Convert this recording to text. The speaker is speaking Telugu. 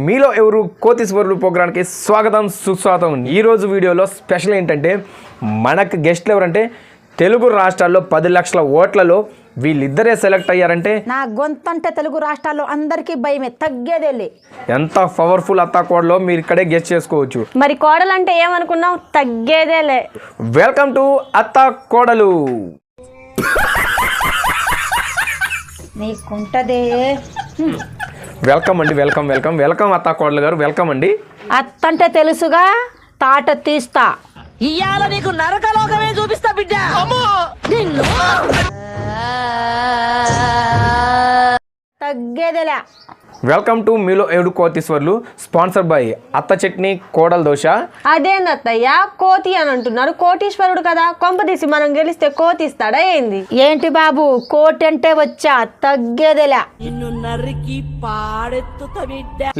మీలో ఎవరు కోటీశ్వరులు ప్రోగ్రామ్కి స్వాగతం సుస్వాగతం. ఈరోజు వీడియోలో స్పెషల్ ఏంటంటే మనకు గెస్ట్లు ఎవరంటే తెలుగు రాష్ట్రాల్లో 10 లక్షల ఓట్లలో వీళ్ళిద్దరే సెలెక్ట్ అయ్యారంటే నా గొంతంటే తెలుగు రాష్ట్రాల్లో అందరికీ భయమే, తగ్గేదేలే. ఎంత పవర్ఫుల్ అత్తా కోడలో మీరు ఇక్కడే గెస్ట్ చేసుకోవచ్చు. మరి కోడలంటే ఏమనుకున్నావు, తగ్గేదేలే. వెల్కమ్ టు అత్తా కోడలు. నీకుంటదే. వెల్కమ్ అండి, వెల్కమ్ వెల్కమ్ వెల్కమ్ అత్తా కోడలు గారు, వెల్కమ్ అండి. అత్తంటే తెలుసుగా, తాట తీస్తా. ఇయ్యాల నీకు నరకలోకమే చూపిస్తా బిడ్డ. తగ్గేదేలే. వెల్కమ్ టు మీలో ఏడు కోటీశ్వర్లు, స్పాన్సర్ బై అత్త చట్నీ కోడల దోశ. అదేందత్తయ్య, కోతి అని అంటున్నారు, కోటీశ్వరుడు కదా, కొంపదీసి మనం గెలిస్తే కోతి ఇస్తాడా ఏంది? ఏంటి బాబు, కోటి అంటే వచ్చా, తగ్గేదేలే. నిన్ను నరికి పాడెత్తుతా బిడ్డ.